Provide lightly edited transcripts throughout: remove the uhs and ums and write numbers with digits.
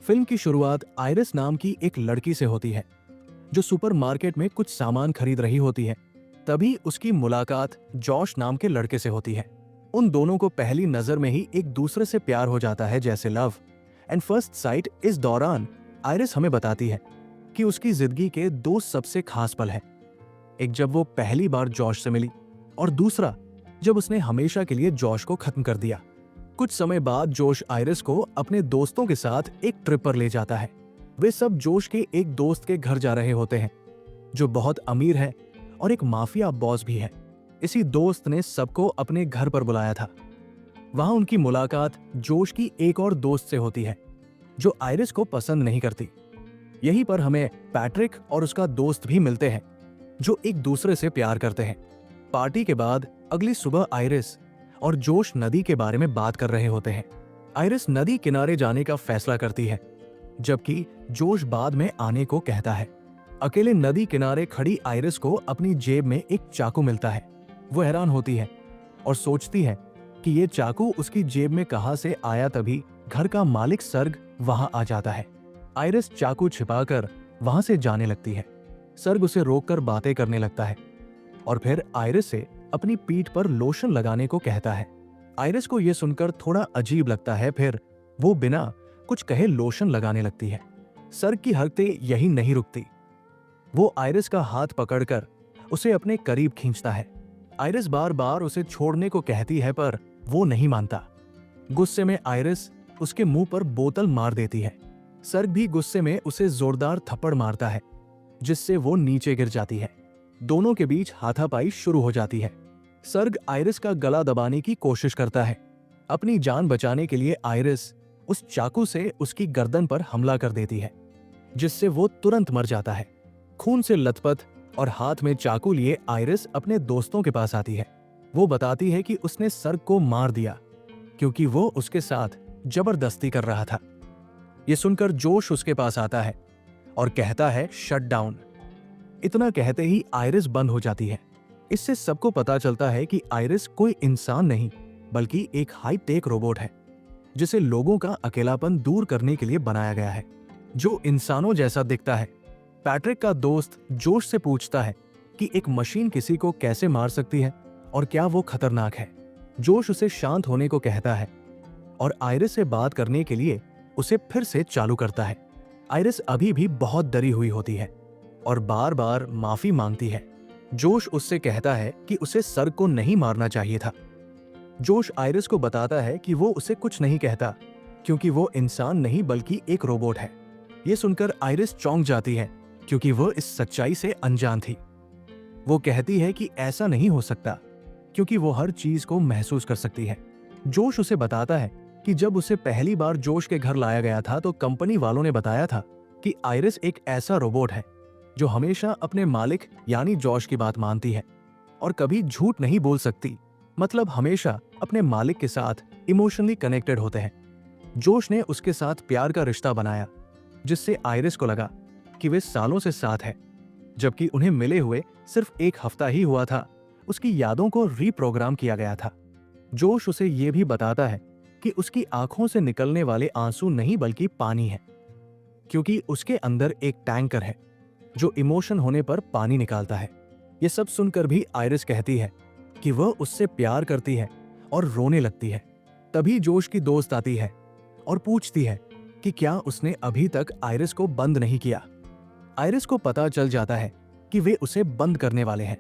Film की शुरुआत iris नाम की एक लड़की से होती है जो सुपरमार्केट में कुछ सामान खरीद रही होती है। तभी उसकी मुलाकात जॉश नाम के लड़के से होती है। उन दोनों को पहली नजर में ही एक दूसरे से प्यार हो जाता है, जैसे लव एंड फर्स्ट साइट। इस दौरान आयरिस हमें बताती है कि उसकी जिंदगी के दो सबसे खास पल हैं। एक जब वो पहली बार जॉश से मिली और दूसरा जब उसने हमेशा के लिए जॉश को खत्म कर दिया। कुछ समय बाद जोश आयरिस को अपने दोस्तों के साथ एक ट्रिप पर ले जाता है। वे सब जोश के एक दोस्त के घर जा रहे होते हैं जो बहुत अमीर है और एक माफिया बॉस भी है। इसी दोस्त ने सबको अपने घर पर बुलाया था। वहां उनकी मुलाकात जोश की एक और दोस्त से होती है जो आयरिस को पसंद नहीं करती। यहीं पर हमें पैट्रिक और उसका दोस्त भी मिलते हैं जो एक दूसरे से प्यार करते हैं। पार्टी के बाद अगली सुबह आयरिस और जोश नदी के बारे में बात कर रहे होते हैं। आयरिस नदी किनारे जाने का फैसला करती है जबकि जोश बाद में आने को कहता है। अकेले नदी किनारे खड़ी आयरिस को अपनी जेब में एक चाकू मिलता है। वो हैरान होती है और सोचती है कि ये चाकू उसकी जेब में कहां से आया। तभी घर का मालिक सर्ग वहां आ जाता है। आयरिस चाकू छिपाकर वहां से जाने लगती है। सर्ग उसे रोककर बातें करने लगता है और फिर आयरिस से अपनी पीठ पर लोशन लगाने को कहता है। आयरिस को यह सुनकर थोड़ा अजीब लगता है, फिर वो बिना कुछ कहे लोशन लगाने लगती है। सर्ग की हरकतें यही नहीं रुकती। वो आयरिस का हाथ पकड़कर उसे अपने करीब खींचता है। आयरिस बार बार उसे छोड़ने को कहती है पर वो नहीं मानता। गुस्से में आयरिस उसके मुंह पर बोतल मार देती है। सर्ग भी गुस्से में उसे जोरदार थप्पड़ मारता है जिससे वो नीचे गिर जाती है। दोनों के बीच हाथापाई शुरू हो जाती है। सर्ग आयरिस का गला दबाने की कोशिश करता है। अपनी जान बचाने के लिए आयरिस उस चाकू से उसकी गर्दन पर हमला कर देती है जिससे वो तुरंत मर जाता है। खून से लथपथ और हाथ में चाकू लिए आयरिस अपने दोस्तों के पास आती है। वो बताती है कि उसने सर्ग को मार दिया क्योंकि वो उसके साथ जबरदस्ती कर रहा था। ये सुनकर जोश उसके पास आता है और कहता है शट डाउन। इतना कहते ही आयरिस बंद हो जाती है। इससे सबको पता चलता है कि आयरिस कोई इंसान नहीं बल्कि एक हाई टेक रोबोट है जिसे लोगों का अकेलापन दूर करने के लिए बनाया गया है, जो इंसानों जैसा दिखता है। पैट्रिक का दोस्त जोश से पूछता है कि एक मशीन किसी को कैसे मार सकती है और क्या वो खतरनाक है। जोश उसे शांत होने को कहता है और आयरिस से बात करने के लिए उसे फिर से चालू करता है। आयरिस अभी भी बहुत डरी हुई होती है और बार बार माफी मांगती है। जोश उससे कहता है कि उसे सर्ग को नहीं मारना चाहिए था। जोश आयरिस को बताता है कि वो उसे कुछ नहीं कहता क्योंकि वो इंसान नहीं बल्कि एक रोबोट है। ये सुनकर आयरिस चौंक जाती है क्योंकि वो इस सच्चाई से अनजान थी। वो कहती है कि ऐसा नहीं हो सकता क्योंकि वो हर चीज को महसूस कर सकती है। जोश उसे बताता है कि जब उसे पहली बार जोश के घर लाया गया था तो कंपनी वालों ने बताया था कि आयरिस एक ऐसा रोबोट है जो हमेशा अपने मालिक यानी जॉश की बात मानती है और कभी झूठ नहीं बोल सकती। मतलब हमेशा अपने मालिक के साथ इमोशनली कनेक्टेड होते हैं। जोश ने उसके साथ प्यार का रिश्ता बनाया जिससे आयरिस को लगा कि वे सालों से साथ है, जबकि उन्हें मिले हुए सिर्फ एक हफ्ता ही हुआ था। उसकी यादों को रीप्रोग्राम किया गया था। जोश उसे ये भी बताता है कि उसकी आंखों से निकलने वाले आंसू नहीं बल्कि पानी है क्योंकि उसके अंदर एक टैंकर है जो इमोशन होने पर पानी निकालता है। ये सब सुनकर भी आयरिस कहती है कि वह उससे प्यार करती है और रोने लगती है। तभी जोश की दोस्त आती है और पूछती है कि क्या उसने अभी तक आयरिस को बंद नहीं किया। आयरिस को पता चल जाता है कि वे उसे बंद करने वाले हैं।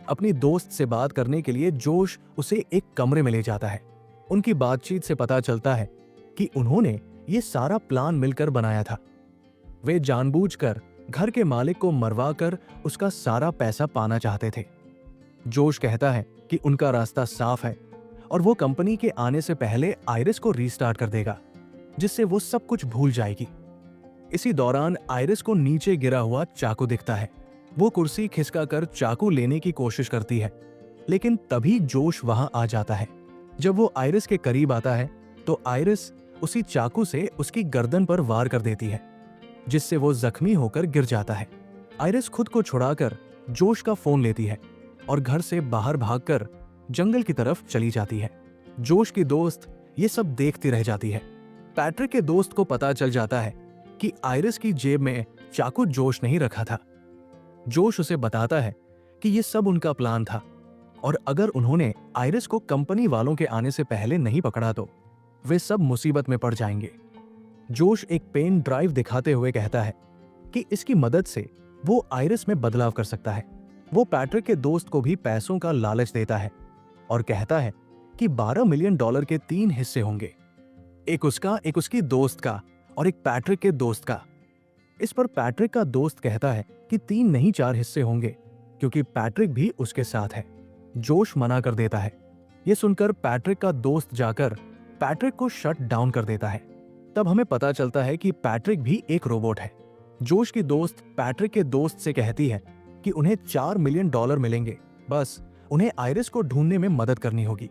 अपनी दोस्त से बात करने के लिए जोश उसे एक कमरे में ले जाता है। उनकी बातचीत से पता चलता है कि उन्होंने ये सारा प्लान मिलकर बनाया था। वे जानबूझकर घर के मालिक को मरवाकर उसका सारा पैसा पाना चाहते थे। जोश कहता है कि उनका रास्ता साफ है और वो कंपनी के आने से पहले आयरिस को रीस्टार्ट कर देगा जिससे वो सब कुछ भूल जाएगी। इसी दौरान आयरिस को नीचे गिरा हुआ चाकू दिखता है। वो कुर्सी खिसका कर चाकू लेने की कोशिश करती है लेकिन तभी जोश वहां आ जाता है। जब वो आयरिस के करीब आता है तो आयरिस उसी चाकू से उसकी गर्दन पर वार कर देती है जिससे वो जख्मी होकर गिर जाता है। आयरिस खुद को छुड़ाकर जोश का फोन लेती है और घर से बाहर भागकर जंगल की तरफ चली जाती है। जोश की दोस्त ये सब देखती रह जाती है। पैट्रिक के दोस्त को पता चल जाता है कि आयरिस की जेब में चाकू जोश नहीं रखा था। जोश उसे बताता है कि ये सब उनका प्लान था और अगर उन्होंने आयरिस को कंपनी वालों के आने से पहले नहीं पकड़ा तो वे सब मुसीबत में पड़ जाएंगे। जोश एक पेन ड्राइव दिखाते हुए कहता है कि इसकी मदद से वो आयरिस में बदलाव कर सकता है। वो पैट्रिक के दोस्त को भी पैसों का लालच देता है और कहता है कि $12 मिलियन के 3 हिस्से होंगे, एक उसका, एक उसकी दोस्त का और एक पैट्रिक के दोस्त का। इस पर पैट्रिक का दोस्त कहता है कि 3 नहीं 4 हिस्से होंगे क्योंकि पैट्रिक भी उसके साथ है। जोश मना कर देता है। यह सुनकर पैट्रिक का दोस्त जाकर पैट्रिक को शट डाउन कर देता है। तब हमें पता चलता है कि पैट्रिक भी एक रोबोट है। जोश की दोस्त पैट्रिक के दोस्त से कहती है कि उन्हें $4 मिलियन मिलेंगे, बस उन्हें आयरिस को ढूंढने में मदद करनी होगी।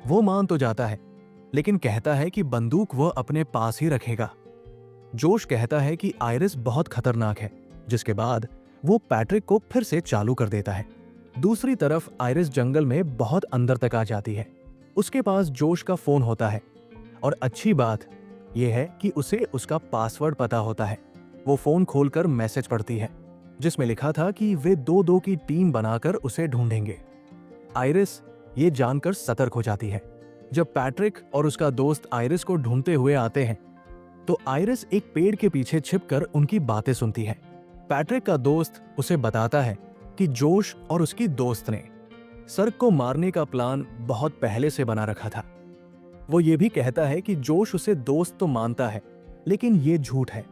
वो मान तो जाता है लेकिन कहता है कि बंदूक वो अपने पास ही रखेगा। जोश कहता है कि आयरिस बहुत खतरनाक है, जिसके बाद वो पैट्रिक को फिर से चालू कर देता है। दूसरी तरफ आयरिस जंगल में बहुत अंदर तक आ जाती है। उसके पास जोश का फोन होता है और अच्छी बात यह है कि उसे उसका पासवर्ड पता होता है। वो फोन खोलकर मैसेज पढ़ती है जिसमें लिखा था कि वे 2-2 की टीम बनाकर उसे ढूंढेंगे। आयरिस ये जानकर सतर्क हो जाती है। जब पैट्रिक और उसका दोस्त आयरिस को ढूंढते हुए आते हैं तो आयरिस एक पेड़ के पीछे छिपकर उनकी बातें सुनती है। पैट्रिक का दोस्त उसे बताता है कि जोश और उसकी दोस्त ने सर्क को मारने का प्लान बहुत पहले से बना रखा था। वो ये भी कहता है कि जोश उसे दोस्त तो मानता है लेकिन ये झूठ है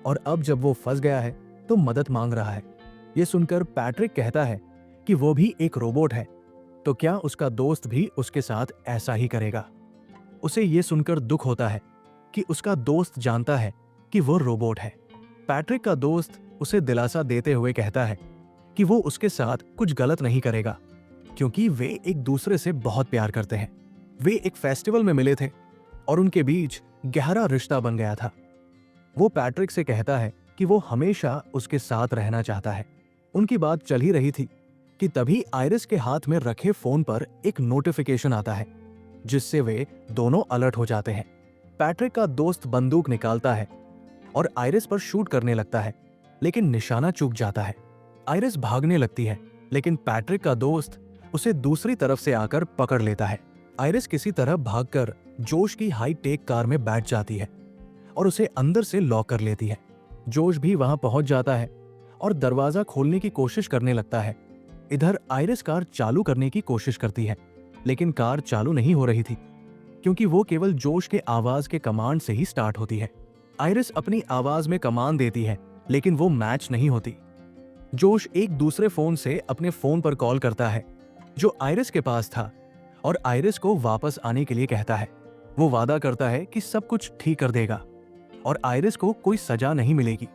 और अब जब वो फंस गया है तो मदद मांग रहा है। ये सुनकर पैट्रिक कहता है कि वो भी एक रोबोट है, तो क्या उसका दोस्त भी उसके साथ ऐसा ही करेगा। उसे ये सुनकर दुख होता है कि उसका दोस्त जानता है कि वो रोबोट है। पैट्रिक का दोस्त उसे दिलासा देते हुए कहता है कि वो उसके साथ कुछ गलत नहीं करेगा क्योंकि वे एक दूसरे से बहुत प्यार करते हैं। वे एक फेस्टिवल में मिले थे और उनके बीच गहरा रिश्ता बन गया था। वो पैट्रिक से कहता है कि वो हमेशा उसके साथ रहना चाहता है। उनकी बात चल ही रही थी कि तभी आयरिस के हाथ में रखे फोन पर एक नोटिफिकेशन आता है जिससे वे दोनों अलर्ट हो जाते हैं। पैट्रिक का दोस्त बंदूक निकालता है और आयरिस पर शूट करने लगता है लेकिन निशाना चूक जाता है। आयरिस भागने लगती है लेकिन पैट्रिक का दोस्त उसे दूसरी तरफ से आकर पकड़ लेता है। आयरिस किसी तरह भागकर जोश की हाई टेक कार में बैठ जाती है और उसे अंदर से लॉक कर लेती है। जोश भी वहां पहुंच जाता है और दरवाजा खोलने की कोशिश करने लगता है। इधर आयरिस कार चालू करने की कोशिश करती है लेकिन कार चालू नहीं हो रही थी क्योंकि वो केवल जोश के आवाज के कमांड से ही स्टार्ट होती है। आयरिस अपनी आवाज में कमांड देती है लेकिन वो मैच नहीं होती। जोश एक दूसरे फोन से अपने फोन पर कॉल करता है जो आयरिस के पास था और आयरिस को वापस आने के लिए कहता है। वो वादा करता है कि सब कुछ ठीक कर देगा और आयरिस को कोई सजा नहीं मिलेगी।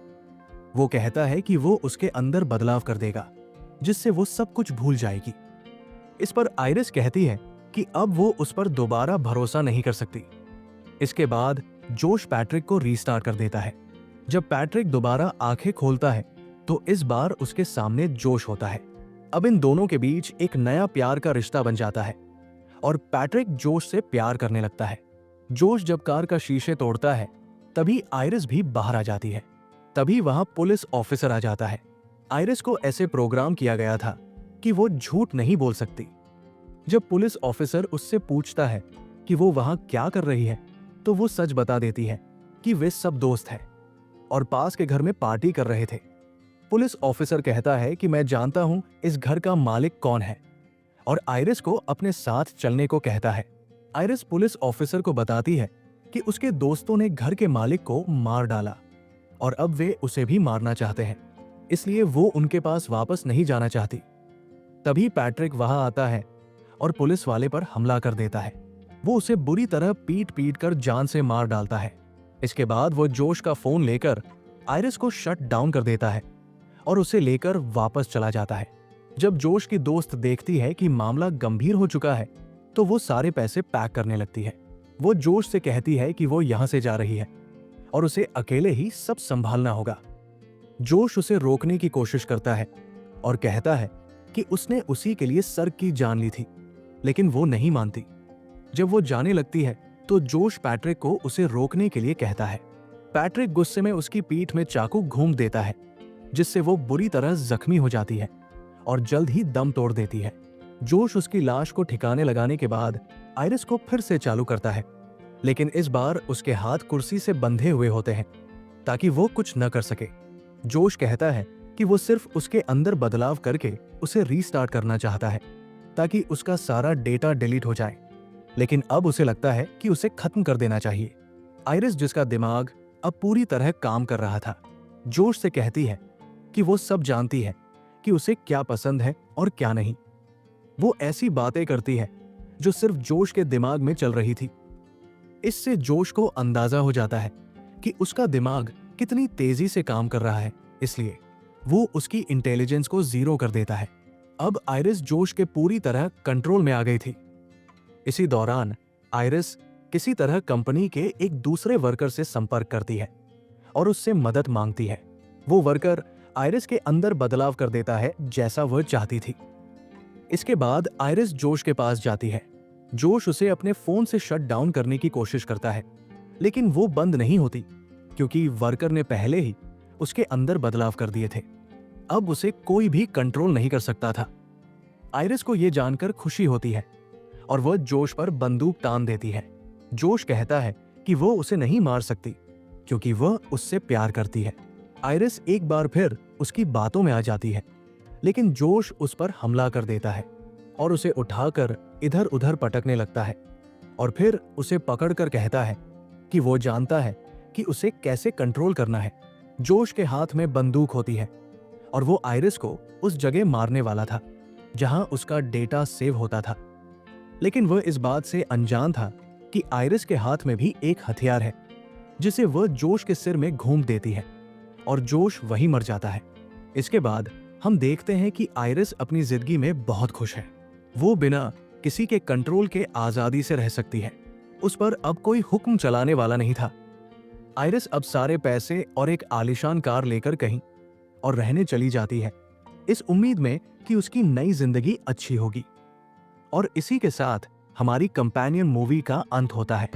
वो कहता है कि वो उसके अंदर बदलाव कर देगा जिससे वो सब कुछ भूल जाएगी। इस पर आयरिस कहती है कि अब वो उस पर दोबारा भरोसा नहीं कर सकती। इसके बाद जोश पैट्रिक को रीस्टार्ट कर देता है। जब पैट्रिक दोबारा आंखें खोलता है तो इस बार उसके सामने जोश होता है। अब इन दोनों के बीच एक नया प्यार का रिश्ता बन जाता है और पैट्रिक जोश से प्यार करने लगता है। जोश जब कार का शीशे तोड़ता है तभी आयरिस भी बाहर आ जाती है। तभी वहां पुलिस ऑफिसर आ जाता है। आयरिस को ऐसे प्रोग्राम किया गया था कि वो झूठ नहीं बोल सकती। जब पुलिस ऑफिसर उससे पूछता है कि वो वहां क्या कर रही है तो वो सच बता देती है कि वे सब दोस्त हैं और पास के घर में पार्टी कर रहे थे। पुलिस ऑफिसर कहता है कि मैं जानता हूं इस घर का मालिक कौन है और आयरिस को अपने साथ चलने को कहता है। आयरिस पुलिस ऑफिसर को बताती है कि उसके दोस्तों ने घर के मालिक को मार डाला और अब वे उसे भी मारना चाहते हैं, इसलिए वो उनके पास वापस नहीं जाना चाहती। तभी पैट्रिक वहां आता है और पुलिस वाले पर हमला कर देता है। वो उसे बुरी तरह पीट पीट कर जान से मार डालता है। इसके बाद वो जोश का फोन लेकर आयरिस को शट डाउन कर देता है और उसे लेकर वापस चला जाता है। जब जोश की दोस्त देखती है कि मामला गंभीर हो चुका है तो वो सारे पैसे पैक करने लगती है। वो जोश से कहती है कि वो यहां से जा रही है और उसे अकेले ही सब संभालना होगा। जोश उसे रोकने की कोशिश करता है और कहता है कि उसने उसी के लिए सर्क की जान ली थी, लेकिन वो नहीं मानती। जब वो जाने लगती है तो जोश पैट्रिक को उसे रोकने के लिए कहता है। पैट्रिक गुस्से में उसकी पीठ में चाकू घूम देता है, जिससे वो बुरी तरह जख्मी हो जाती है और जल्द ही दम तोड़ देती है। जोश उसकी लाश को ठिकाने लगाने के बाद आयरिस को फिर से चालू करता है, लेकिन इस बार उसके हाथ कुर्सी से बंधे हुए होते हैं ताकि वो कुछ न कर सके। जोश कहता है कि वो सिर्फ उसके अंदर बदलाव करके उसे रीस्टार्ट करना चाहता है ताकि उसका सारा डेटा डिलीट हो जाए, लेकिन अब उसे लगता है कि उसे खत्म कर देना चाहिए। आयरिस, जिसका दिमाग अब पूरी तरह काम कर रहा था, जोश से कहती है कि वो सब जानती है कि उसे क्या पसंद है और क्या नहीं। वो ऐसी बातें करती है जो सिर्फ जोश के दिमाग में चल रही थी। इससे जोश को अंदाजा हो जाता है कि उसका दिमाग कितनी तेजी से काम कर रहा है, इसलिए वो उसकी इंटेलिजेंस को जीरो कर देता है। अब आयरिस जोश के पूरी तरह कंट्रोल में आ गई थी। इसी दौरान आयरिस किसी तरह कंपनी के एक दूसरे वर्कर से संपर्क करती है और उससे मदद मांगती है। वो वर्कर आयरिस के अंदर बदलाव कर देता है जैसा वह चाहती थी। इसके बाद आयरिस जोश के पास जाती है। जोश उसे अपने फोन से शट डाउन करने की कोशिश करता है, लेकिन वो बंद नहीं होती क्योंकि वर्कर ने पहले ही उसके अंदर बदलाव कर दिए थे। अब उसे कोई भी कंट्रोल नहीं कर सकता था। आयरिस को यह जानकर खुशी होती है और वह जोश पर बंदूक तान देती है। जोश कहता है कि वो उसे नहीं मार सकती क्योंकि वह उससे प्यार करती है। आयरिस एक बार फिर उसकी बातों में आ जाती है, लेकिन जोश उस पर हमला कर देता है और उसे उठाकर इधर उधर पटकने लगता है और फिर उसे पकड़कर कहता है कि वो जानता है कि उसे कैसे कंट्रोल करना है। जोश के हाथ में बंदूक होती है और वो आयरिस को उस जगह मारने वाला था जहां उसका डेटा सेव होता था, लेकिन वह इस बात से अनजान था कि आयरिस के हाथ में भी एक हथियार है जिसे वह जोश के सिर में घूम देती है और जोश वहीं मर जाता है। इसके बाद हम देखते हैं कि आयरिस अपनी जिंदगी में बहुत खुश है। वो बिना किसी के कंट्रोल के आजादी से रह सकती है। उस पर अब कोई हुक्म चलाने वाला नहीं था। आयरिस अब सारे पैसे और एक आलीशान कार लेकर कहीं और रहने चली जाती है, इस उम्मीद में कि उसकी नई जिंदगी अच्छी होगी। और इसी के साथ हमारी कंपेनियन मूवी का अंत होता है।